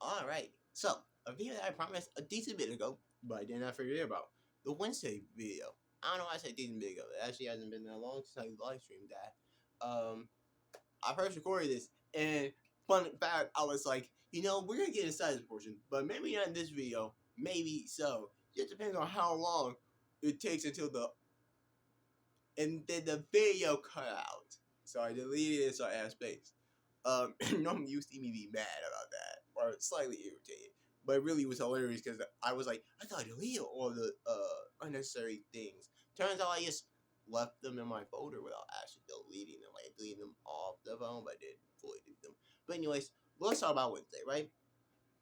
Alright, so a video that I promised a decent bit ago, but I did not forget about. The Wednesday video. I don't know why I said decent bit ago. It actually hasn't been that long since I live streamed that. I first recorded this, and fun fact, I was like, we're gonna get inside this portion, but maybe not in this video. Maybe so. Just depends on how long it takes until and then the video cut out. So I deleted it so I had space. Normally you see me be mad about that or slightly irritated, but it really was hilarious because I was like, I thought I deleted all the unnecessary things. Turns out I just left them in my folder without actually deleting them. Like deleting them off the phone, but I didn't fully delete them. But anyways, let's talk about Wednesday, right?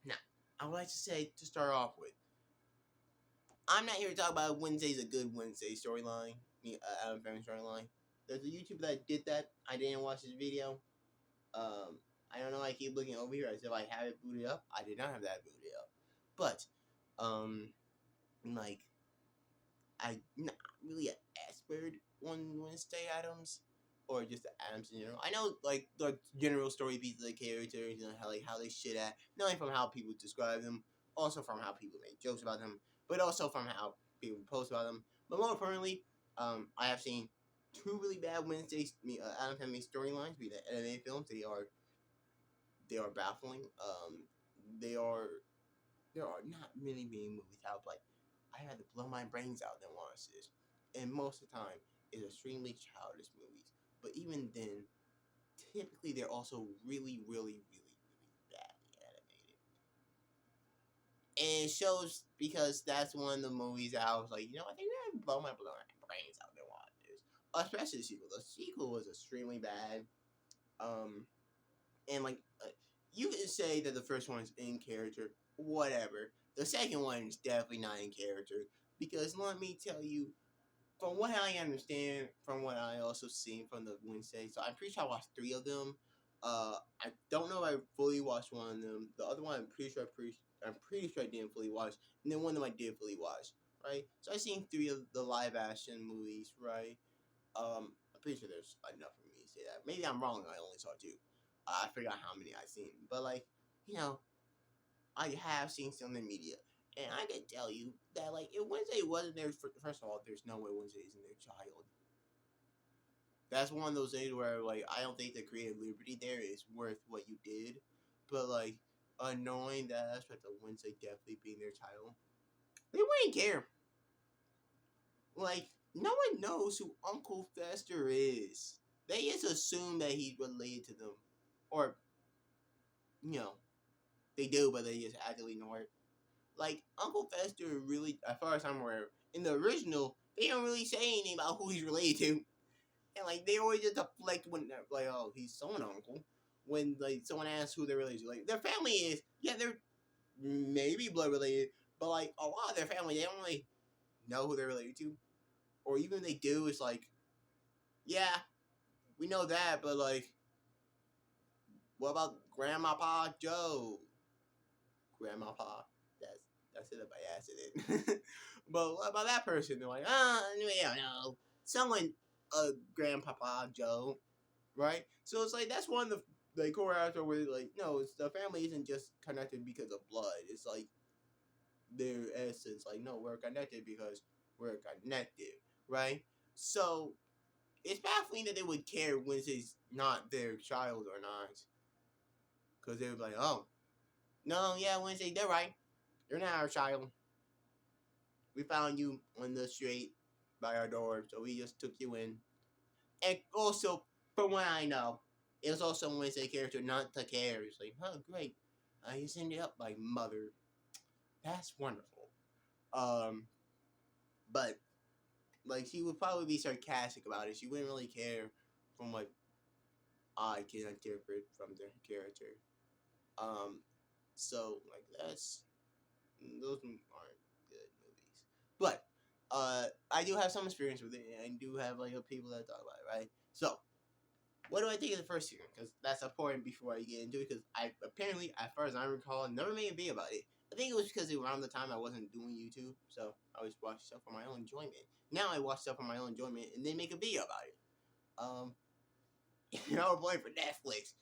Now, I would like to say to start off with, I'm not here to talk about Wednesday's a good Wednesday storyline. Adam Family storyline. There's a YouTuber that did that. I didn't watch his video. I don't know. I keep looking over here as if I have it booted up. I did not have that booted up, but like I not really an expert on Wednesday Adams or just the Adams in general. I know like the general story beats of the characters and how they shit at, not only from how people describe them, also from how people make jokes about them, but also from how people post about them. But more importantly, I have seen two really bad Wednesday Adam Family storylines be the anime films. They are baffling. There are not many being movies out. Like I had to blow my brains out than watch this, and most of the time it's extremely childish movies. But even then, typically they're also really, really, really, really badly animated. And it shows because that's one of the movies that I was like, I think I blow my brains out than watch this. Especially the sequel. The sequel was extremely bad. Um, and like you can say that the first one's in character, whatever. The second one is definitely not in character because let me tell you, from what I understand, from what I also seen from the Wednesday, so I'm pretty sure I watched three of them. I don't know if I fully watched one of them. The other one, I'm pretty sure I didn't fully watch, and then one of them I did fully watch. Right, so I seen three of the live action movies. Right, I'm pretty sure there's enough for me to say that. Maybe I'm wrong. I only saw two. I forgot how many I seen, but like you know, I have seen some in the media, and I can tell you that like if Wednesday wasn't there, first of all, there's no way Wednesday isn't their child. That's one of those things where like I don't think the creative liberty there is worth what you did, but like knowing that aspect of Wednesday definitely being their child, they wouldn't care. Like no one knows who Uncle Fester is. They just assume that he's related to them, or you know they do, but they just actively ignore it. Like Uncle Fester really, as far as I'm aware, in the original, they don't really say anything about who he's related to, and like they always just deflect when like, oh, he's so an uncle. When like someone asks who they're related to, like their family is, yeah, they're maybe blood related, but like a lot of their family, they don't really know who they're related to, or even if they do, it's like, yeah, we know that, but like, what about Grandma Joe? Grandma Pa. That's it by accident. But what about that person? They're like, we don't know. Someone, Grandpapa Joe, right? So it's like that's one of the core aspects where like, no, it's the family isn't just connected because of blood. It's like their essence. Like, no, we're connected because we're connected, right? So it's baffling that they would care when it's not their child or not, because they would be like, oh, no, yeah, Wednesday, they're right. You're not our child. We found you on the street by our door, so we just took you in. And also, from what I know, it was also Wednesday character not to care. It's like, oh great, you send it up by mother. That's wonderful. Um, but like she would probably be sarcastic about it. She wouldn't really care from what I can interpret from their character. Um, so like those aren't good movies. But I do have some experience with it, and I do have like people that talk about it, right? So what do I think of the first season? Because that's important before I get into it. Because I apparently, as far as I recall, never made a video about it. I think it was because around the time I wasn't doing YouTube, so I always watch stuff for my own enjoyment. Now I watch stuff for my own enjoyment and then make a video about it. If y'all are playing for Netflix,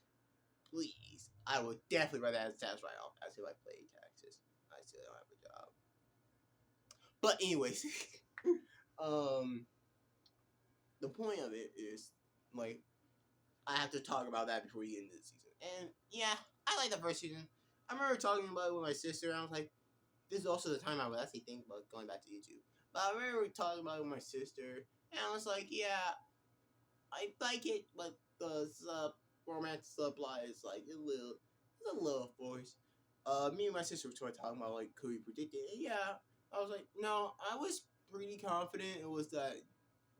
please. I would definitely rather have the tax write off as if I paid taxes. I still don't have a job. But anyways, um, the point of it is like I have to talk about that before we get into the season. And yeah, I like the first season. I remember talking about it with my sister, and I was like, this is also the time I would actually think about going back to YouTube. But I remember talking about it with my sister, and I was like, yeah, I like it, but the romance subplot is like it's a little forced. Me and my sister were talking about like could we predict it? And yeah, I was like, no, I was pretty confident it was that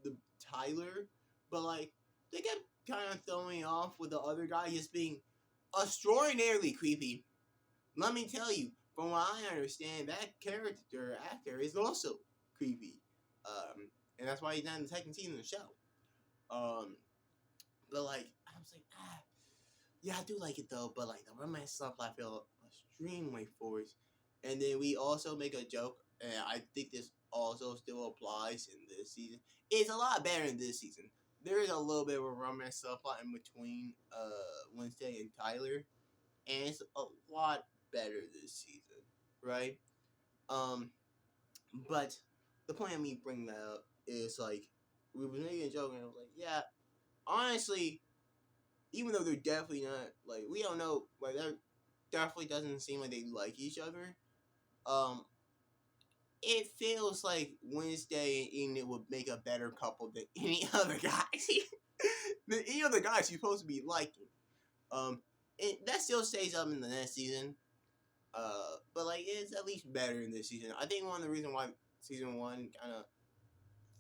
the Tyler, but like they kept kind of throwing me off with the other guy just being extraordinarily creepy. Let me tell you, from what I understand, that character actor is also creepy, and that's why he's not in the second season of the show. Um, but like I was like, yeah, I do like it though. But like the romance stuff, I feel extremely forced. And then we also make a joke, and I think this also still applies in this season. It's a lot better in this season. There is a little bit of a romance subplot in between Wednesday and Tyler, and it's a lot better this season, right? Um, but the point of me bringing that up is like we were making a joke, and I was like, yeah, honestly, even though they're definitely not like we don't know, like that definitely doesn't seem like they like each other. Um, it feels like Wednesday and Enid would make a better couple than any other guys. Than any other guys you're supposed to be liking. That still stays up in the next season. But like it's at least better in this season. I think one of the reasons why season one kind of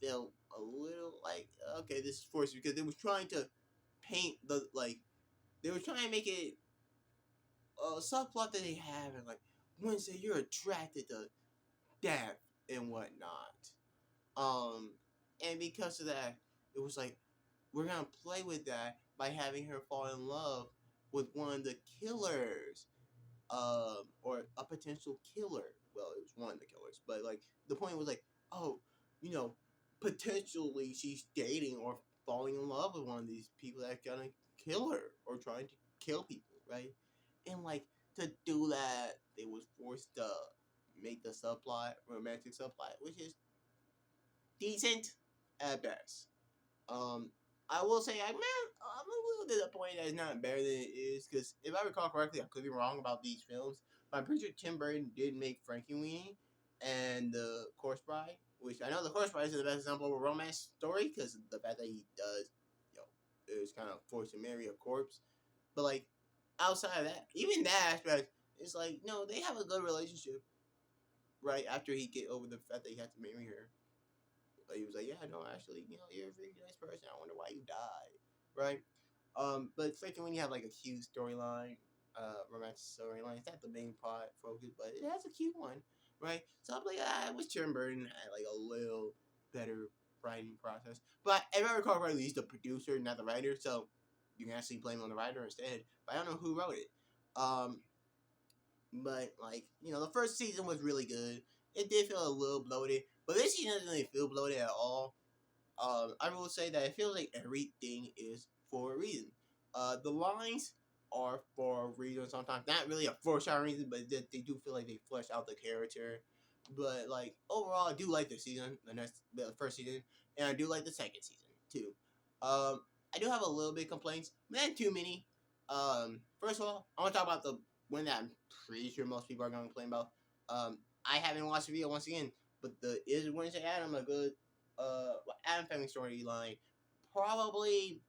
felt a little like okay, this is forced because they was trying to paint the like they were trying to make it a subplot that they have and like Wednesday you're attracted to death and whatnot. Um, and because of that, it was like we're gonna play with that by having her fall in love with one of the killers, or a potential killer. Well, it was one of the killers, but like the point was like, oh, you know, potentially she's dating or falling in love with one of these people that's gonna kill her or trying to kill people, right? And like to do that, they was forced to make the subplot romantic subplot, which is decent at best. Um, I will say, I'm a little disappointed that it's not better than it is because if I recall correctly, I could be wrong about these films, but I'm pretty sure Tim Burton did make Frankenweenie and The Corpse Bride, which I know The Corpse Bride is the best example of a romance story because the fact that he does, you know, is kind of forced to marry a corpse. But like outside of that, even that aspect, it's like no, they have a good relationship. Right after he get over the fact that he had to marry her, he was like, "Yeah, no, actually, you know, you're a really nice person. I wonder why you died." Right? But second, when you have like a cute storyline, romantic storyline, it's not the main plot focus, but it has a cute one, right? So I'm like, I wish Tim Burton had like a little better writing process. But if I recall correctly, he's the producer, not the writer, so you can actually blame on the writer instead. But I don't know who wrote it. Um, but like you know, the first season was really good. It did feel a little bloated, but this season doesn't really feel bloated at all. I will say that it feels like everything is for a reason. The lines are for a reason sometimes. Not really a foreshadowing reason, but they do feel like they flesh out the character. But like overall, I do like the season, the first season, and I do like the second season too. I do have a little bit of complaints, but not too many. First of all, I want to talk about the one that I'm pretty sure most people are going to complain about. I haven't watched the video once again, but the is Wednesday Adam a good Adam Family storyline? Probably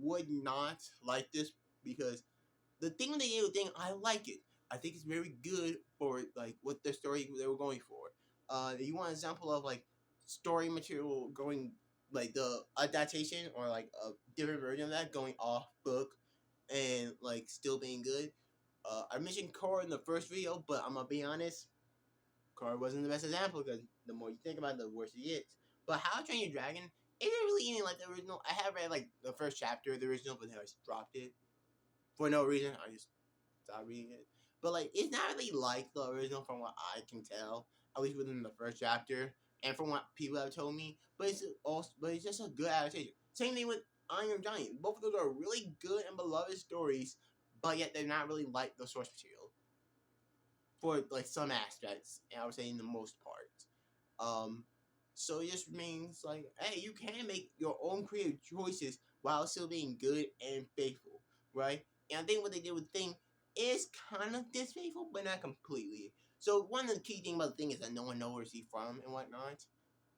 would not like this because the thing they do thing I like it. I think it's very good for like what the story they were going for. You want an example of like story material going like the adaptation or like a different version of that going off book and like still being good. I mentioned Korra in the first video, but I'm gonna be honest, Korra wasn't the best example because the more you think about it, the worse it gets. But How to Train Your Dragon isn't really anything like the original. I have read like the first chapter of the original, but then I just dropped it for no reason. I just stopped reading it. But like, it's not really like the original from what I can tell, at least within the first chapter, and from what people have told me. But it's just a good adaptation. Same thing with Iron Giant. Both of those are really good and beloved stories but yet they're not really like the source material for like some aspects, and I would say in the most part. Um, so it just means like, hey, you can make your own creative choices while still being good and faithful, right? And I think what they did with Thing is kind of disfaithful, but not completely. So one of the key things about the Thing is that no one knows where he's from and whatnot.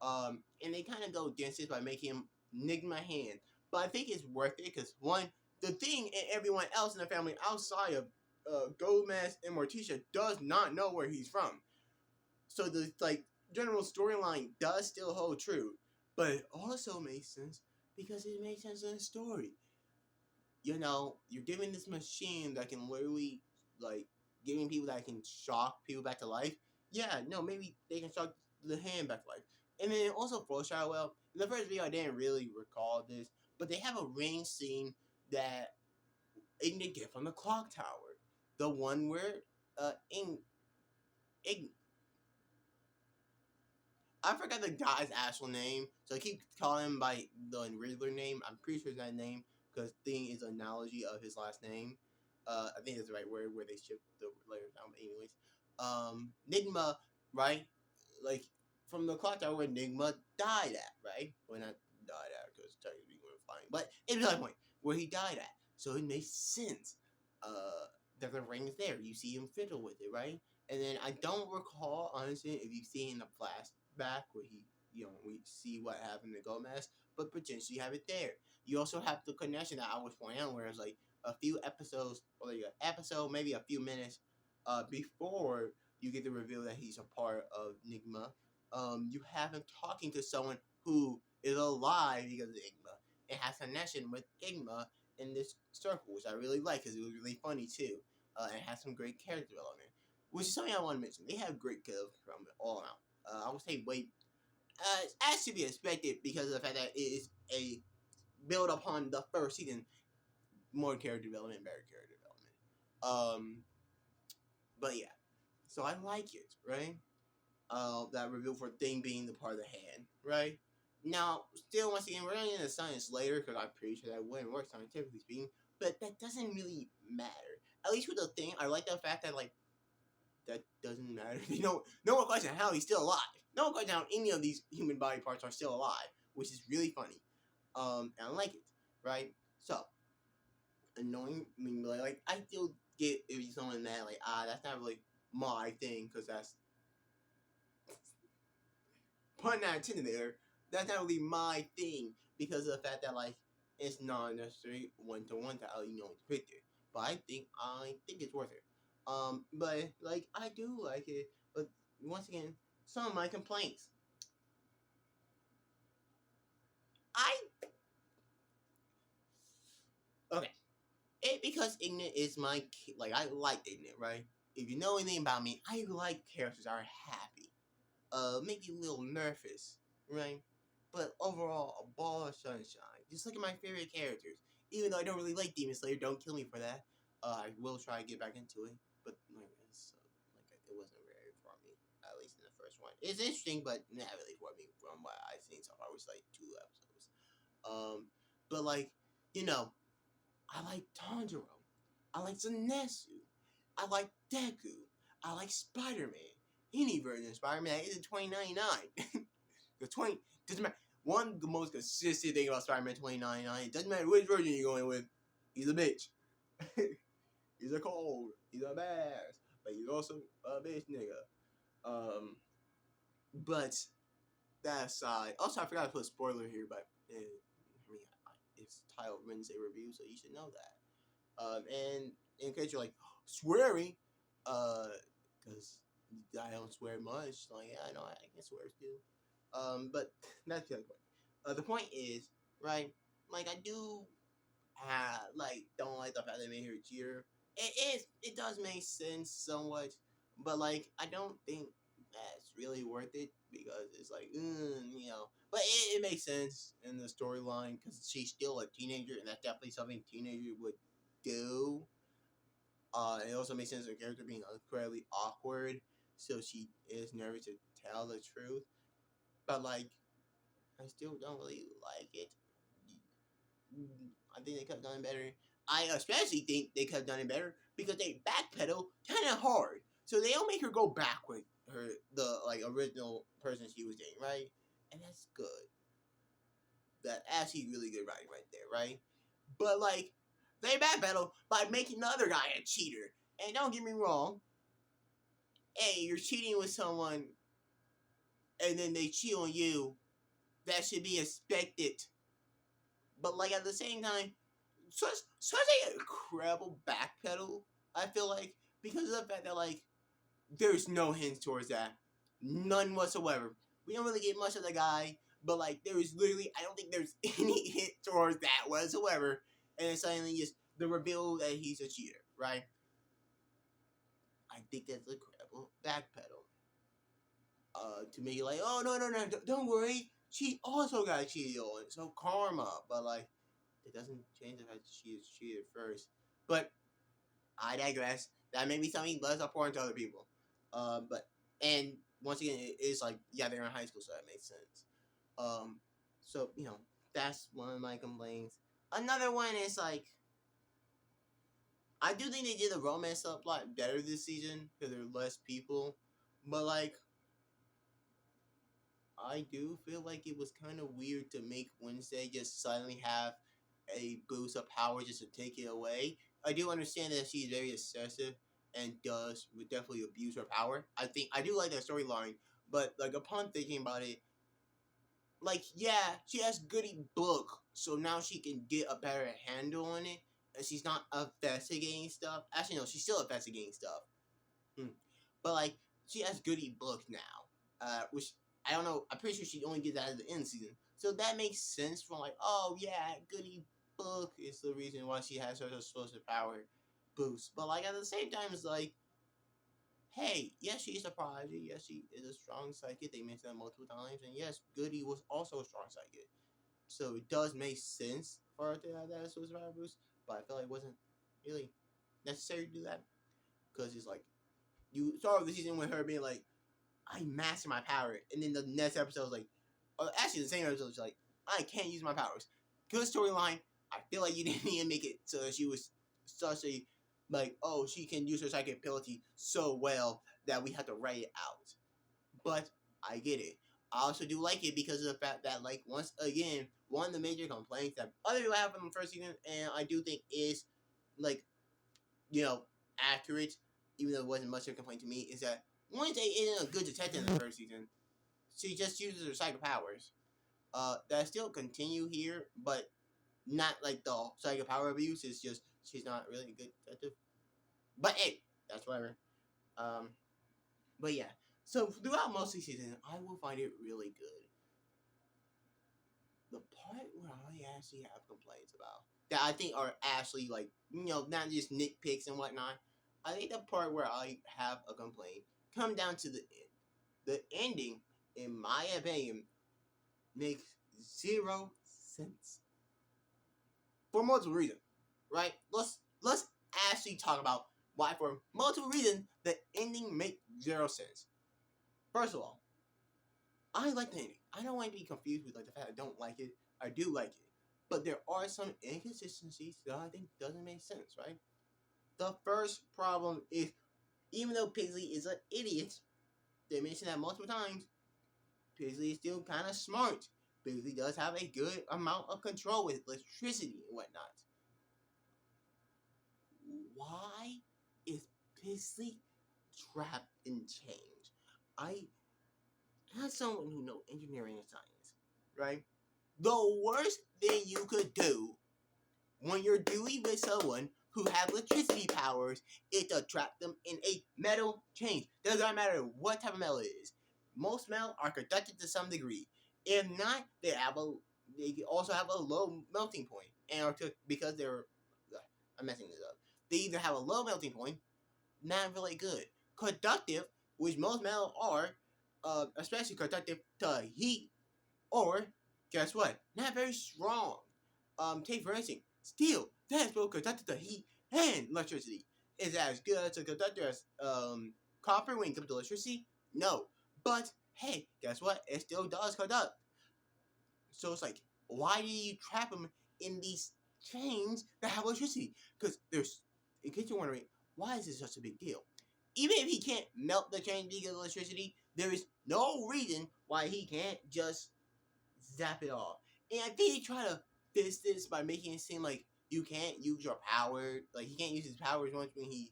And they kind of go against it by making him Nigma Hand. But I think it's worth it because one, the Thing and everyone else in the family outside of Gomez and Morticia does not know where he's from. So the like general storyline does still hold true, but it also makes sense because it makes sense in the story. You know, you're giving this machine that can literally like giving people that can shock people back to life. Yeah, no, maybe they can shock the hand back to life. And then also foreshadow well. In the first video, I didn't really recall this, but they have a ring scene that Igni get from the clock tower, the one where Igni I forgot the guy's actual name, so I keep calling him by the regular name. I'm pretty sure it's that name because Thing is an analogy of his last name. I think that's the right word where they shift the letters down. But anyways, Nigma, right? Like from the clock tower where Nigma died at, right? Well, not died at because technically we were flying, but it's the point where he died at. So it makes sense. That the ring is there. You see him fiddle with it, right? And then I don't recall honestly if you see in the flashback where he, we see what happened to Gomez, but potentially have it there. You also have the connection that I was pointing out, where it's like a few episodes, or like an episode, maybe a few minutes, before you get the reveal that he's a part of Nigma. You have him talking to someone who is alive because of Igma and has connection with Igma in this circle, which I really like because it was really funny too, and has some great character development, which is something I want to mention. They have great character development all around. I would say wait, as to be expected because of the fact that it is a build upon the first season, more character development, better character development. But yeah, so I like it, right? That reveal for Thing being the part of the hand, right? Now, still, once again, we're going to get into science later because I'm pretty sure that wouldn't work scientifically speaking, but that doesn't really matter. At least with the Thing, I like the fact that, like, that doesn't matter. No one questions how he's still alive. No one questions how any of these human body parts are still alive, which is really funny. And I like it, right? So, annoying, I mean, like I still get if someone mad, like, that's not really my thing, because that's pun not intended there. That's not really my thing because of the fact that like it's not necessarily one to one to how it's pictured. But I think it's worth it. But like I do like it. But once again, some of my complaints. I okay. It because Ignorant is my like I like Ignorant, right? If you know anything about me, I like characters that are happy. Maybe a little nervous, right? But overall, a ball of sunshine. Just look at my favorite characters. Even though I don't really like Demon Slayer, don't kill me for that. I will try to get back into it, but it wasn't very for me. At least in the first one, it's interesting, but not really for me from what I've seen so far. It was like 2 episodes. But like you know, I like Tanjiro. I like Zenitsu. I like Deku. I like Spider Man. Any version of Spider Man is in 2099. The 20 doesn't matter. One of the most consistent thing about Spider Man 2099, it doesn't matter which version you're going with. He's a bitch. He's a cold. He's a bass. But he's also a bitch nigga. But that aside, also I forgot to put a spoiler here, but it's titled Wednesday Review, so you should know that. And in case you're like swearing, because I don't swear much. Like yeah, I know I can swear too. But that's the other point. The point is right. Like I do, don't like the fact they made her a cheater. It does make sense somewhat, but like I don't think that's really worth it because it's like But it makes sense in the storyline because she's still a teenager, and that's definitely something a teenager would do. It also makes sense her character being incredibly awkward, so she is nervous to tell the truth. But like, I still don't really like it. I think they could have done better. I especially think they could have done it better because they backpedal kind of hard. So they don't make her go back with the like original person she was dating, right? And that's good. That actually really good writing right there, right? But like they backpedal by making the other guy a cheater. And don't get me wrong, hey, you're cheating with someone and then they cheat on you. That should be expected. But like at the same time, such a incredible backpedal. I feel like because of the fact that like there's no hints towards that, none whatsoever. We don't really get much of the guy, but like there is literally I don't think there's any hint towards that whatsoever. And then suddenly just the reveal that he's a cheater, right? I think that's a incredible backpedal. To make it like, oh no, don't worry, she also got cheated on, so karma. But like it doesn't change the fact that she is cheated first. But I digress. That may be something less important to other people. But and once again, it's like yeah, they're in high school, so that makes sense. Um, so that's one of my complaints. Another one is like I do think they did the romance subplot better this season because there are less people, but like I do feel like it was kind of weird to make Wednesday just suddenly have a boost of power just to take it away. I do understand that she's very excessive and does would definitely abuse her power. I do like that storyline, but like upon thinking about it, like yeah, she has Goody Book, so now she can get a better handle on it, and she's not investigating stuff. Actually, no, she's still investigating stuff. Hmm. But like she has Goody Book now, which I don't know. I'm pretty sure she only gets that at the end season, so that makes sense. From like, oh yeah, Goody Book is the reason why she has her explosive power boost. But like at the same time, it's like, hey, yes, she's a prodigy. Yes, she is a strong psychic. They mentioned that multiple times, and yes, Goody was also a strong psychic. So it does make sense for her to have that explosive power boost. But I feel like it wasn't really necessary to do that because it's like you start the season with her being like, I master my power, and then the next episode is like, actually the same episode is like, I can't use my powers. Good storyline. I feel like you didn't need to make it so she was such a like, oh, she can use her psychic ability so well that we have to write it out. But I get it. I also do like it because of the fact that like once again, one of the major complaints that other people have from the first season, and I do think is like accurate, even though it wasn't much of a complaint to me, is that Wednesday isn't a good detective in the first season. She just uses her psychic powers. That still continue here, but not like the psychic power abuse. It's just she's not really a good detective. But hey, that's whatever. Um, but yeah. So throughout most of the season, I will find it really good. The part where I actually have complaints about that I think are actually like not just nitpicks and whatnot. I think the part where I have a complaint come down to the end. The ending, in my opinion, makes zero sense for multiple reasons. Right? Let's actually talk about why for multiple reasons the ending makes zero sense. First of all, I like the ending. I don't want to be confused with like the fact I don't like it. I do like it. But there are some inconsistencies that I think doesn't make sense, right? The first problem is even though Paisley is an idiot, they mentioned that multiple times, Paisley is still kind of smart. Paisley does have a good amount of control with electricity and whatnot. Why is Paisley trapped in change? I, as someone who knows engineering and science, right? The worst thing you could do when you're dealing with someone who has electricity powers is to trap them in a metal chain. Doesn't matter what type of metal it is. Most metal are conducted to some degree. If not, they also have a low melting point, because they're I'm messing this up. They either have a low melting point, not really good, conductive, which most metal are, especially conductive to heat, or guess what? Not very strong. Take for instance, steel. That is both conductive to heat and electricity. Is that as good as a conductor as copper when it comes to electricity? No. But hey, guess what? It still does conduct. So it's like, why do you trap them in these chains that have electricity. Because there's, in case you're wondering, why is this such a big deal? Even if he can't melt the chain because of electricity, there is no reason why he can't just zap it off. And I think he try to fix this by making it seem like you can't use your power, like he can't use his powers once when he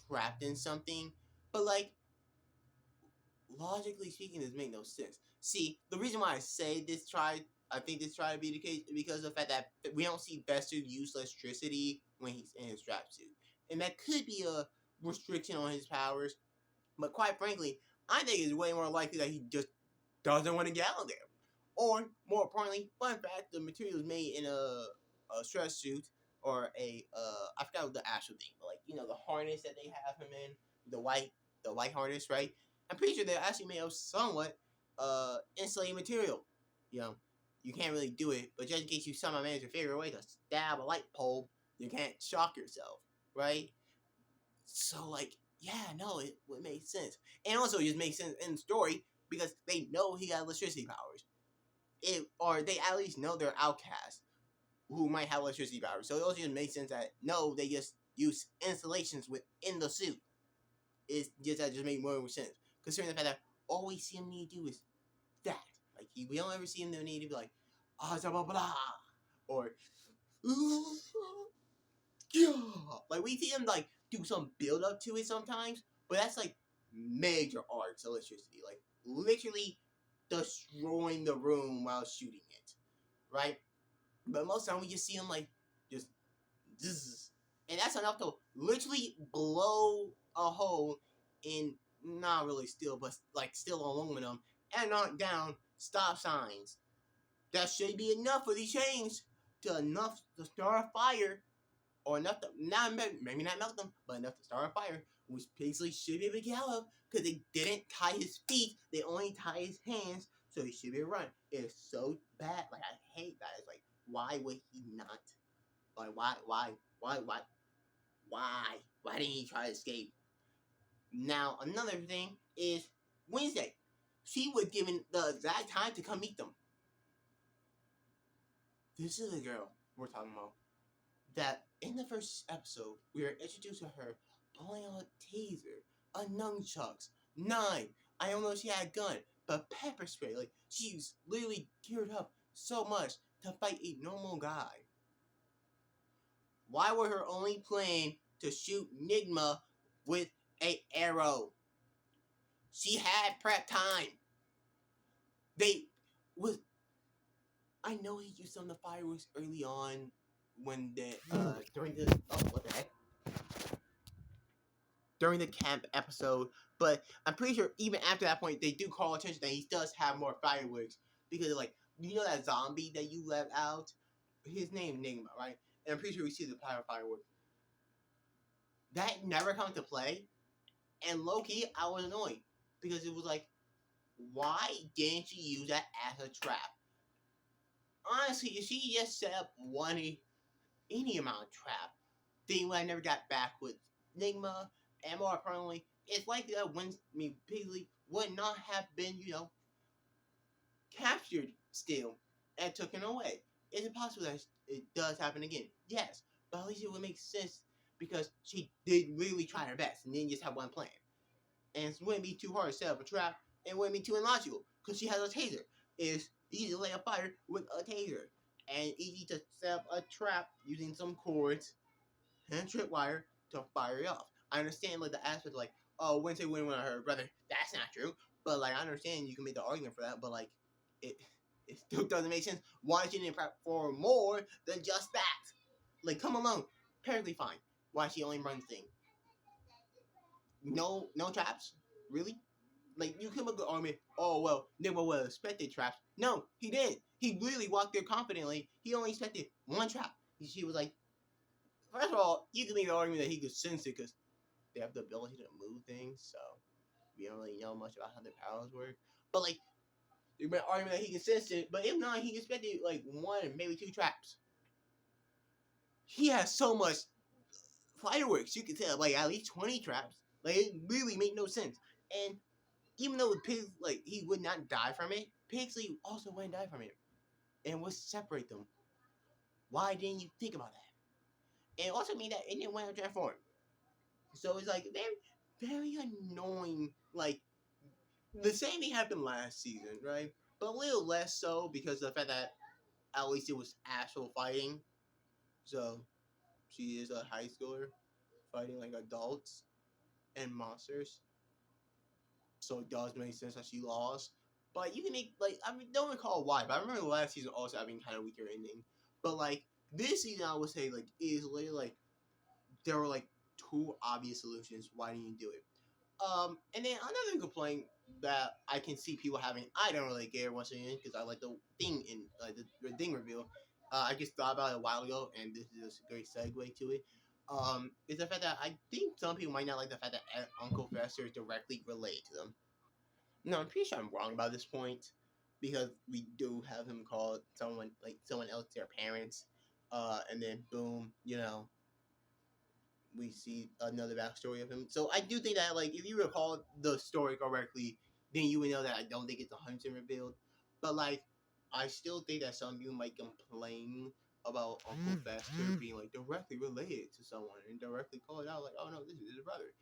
trapped in something. But like logically speaking, this makes no sense. See, the reason why I say this I think this try to be the case because of the fact that we don't see Bester use electricity when he's in his strap suit, and that could be a restriction on his powers. But quite frankly, I think it's way more likely that he just doesn't want to get out there. Or, more importantly, fun fact, the material is made in a stress suit or I forgot what the actual thing, but like, the harness that they have him in, the white harness, right? I'm pretty sure they're actually made of somewhat insulating material. You know, you can't really do it, but just in case you somehow manage to figure a way to stab a light bulb, you can't shock yourself, right? So, like, yeah, no, it would make sense. And also, it just makes sense in the story because they know he got electricity powers. Or they at least know they're outcasts who might have electricity powers. So it also just makes sense that no, they just use installations within the suit. It's just that just makes more sense. Considering the fact that all we see him need to do is that. Like we don't ever see him need to be like, blah blah blah, or yeah. Like we see him like do some build up to it sometimes, but that's like major arcs electricity. Like literally destroying the room while shooting it, right? But most of the time we just see him like just zzz, and that's enough to literally blow a hole in not really steel, but like steel aluminum and knock down stop signs. That should be enough for these chains to enough to start a fire, or enough to not maybe not melt them, but enough to start a fire, which Paisley should be able to get out of because they didn't tie his feet; they only tie his hands, so he should be able to run. It's so bad, like I hate that. It's like why would he not? Like why didn't he try to escape? Now another thing is Wednesday. She was given the exact time to come meet them. This is the girl we're talking about. That in the first episode, we are introduced to her pulling out a taser, a nunchucks, nine. I don't know if she had a gun, but pepper spray. Like she's literally geared up so much to fight a normal guy. Why were her only plan to shoot Nigma with a arrow? She had prep time. They was I know he used some of the fireworks early on when the during the what the heck? During the camp episode, but I'm pretty sure even after that point they do call attention that he does have more fireworks because like that zombie that you let out, his name Nigma, right? And I'm pretty sure we see the fireworks. That never come to play, and low key I was annoyed because it was like, why didn't you use that as a trap? Honestly, if she just set up any amount of trap, then I never got back with Nigma, and more importantly, it's likely that Paisley would not have been, captured still and taken away. Is it possible that it does happen again? Yes, but at least it would make sense because she did really try her best and didn't just have one plan. And it wouldn't be too hard to set up a trap, and it wouldn't be too illogical because she has a taser. It's easy to lay a fire with a taser, and easy to set up a trap using some cords and tripwire to fire it off. I understand like the aspect like, oh, Wednesday wouldn't want her brother. That's not true. But like I understand you can make the argument for that, but like it it still doesn't make sense. Why she didn't prep for more than just that? Like come alone, perfectly fine. Why she only runs thing? No traps, really? Like you could make the argument, oh well, Nigma would have expected traps. No, he didn't. He really walked there confidently. He only expected one trap. She was like, first of all, you can make the argument that he could sense it because they have the ability to move things, so we don't really know much about how their powers work. But like, you can argument that he can sense it, but if not, he expected like one, maybe two traps. He has so much fireworks, you can tell, like at least 20 traps. Like it really made no sense. And even though Pigs like he would not die from it, Pigsley also wouldn't die from it. And what separate them? Why didn't you think about that? And also mean that it didn't want to transform. So it's like very annoying. Like the same thing happened last season, right? But a little less so because of the fact that at least it was actual fighting. So she is a high schooler fighting like adults and monsters. So it does make sense that she lost. But you can make like I mean don't recall why, but I remember the last season also having kind of weaker ending. But like this season I would say like is literally like there were like two obvious solutions. Why didn't you do it? And then another complaint that I can see people having, I don't really care once again because I like the thing in the thing reveal. I just thought about it a while ago, and this is a great segue to it. Is the fact that I think some people might not like the fact that Uncle Fester is directly related to them. No, I'm pretty sure I'm wrong about this point because we do have him call someone else their parents, and then boom, we see another backstory of him. So I do think that, like, if you recall the story correctly, then you would know that I don't think it's 100% revealed. But like, I still think that some people might complain about Uncle Fester being like directly related to someone and directly call it out like, oh no, this is his brother.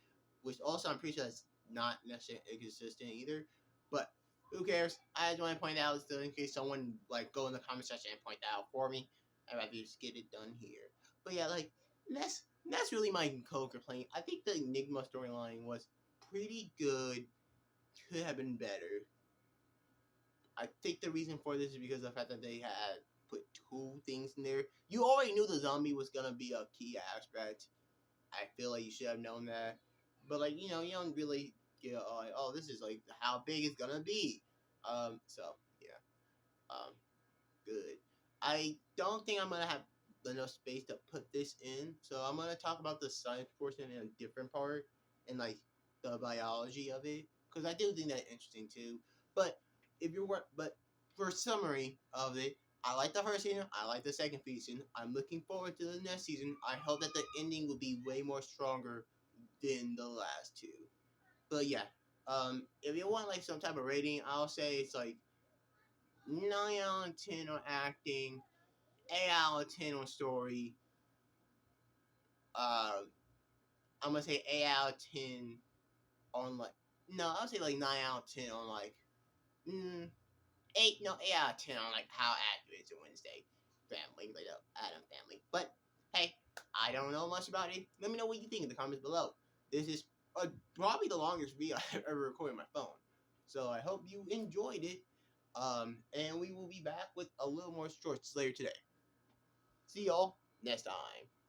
Which also I'm pretty sure that's not necessarily inconsistent either. But who cares? I just want to point out still in case someone like go in the comment section and point that out for me. I'd rather just get it done here. But yeah, like that's really my complaint. I think the Enigma storyline was pretty good. Could have been better. I think the reason for this is because of the fact that they had put two things in there. You already knew the zombie was gonna be a key aspect. I feel like you should have known that. But like, you don't really get like, oh, this is like how big it's gonna be. So yeah. Good. I don't think I'm gonna have enough space to put this in, so I'm gonna talk about the science portion in a different part and like the biology of it because I do think that's interesting too. But but for summary of it, I like the first season. I like the second season. I'm looking forward to the next season. I hope that the ending will be way more stronger than the last two. But yeah, if you want like some type of rating, I'll say it's like 9 out of 10 on acting, 8 out of 10 on story. Uh, I'm gonna say 8 out of 10 on like no, I'll say like 9 out of 10 on like eight no 8 out of 10 on like how accurate is a Wednesday family, like the Adam family. But hey, I don't know much about it. Let me know what you think in the comments below. This is probably the longest video I've ever recorded on my phone, so I hope you enjoyed it. And we will be back with a little more shorts later today. See y'all next time.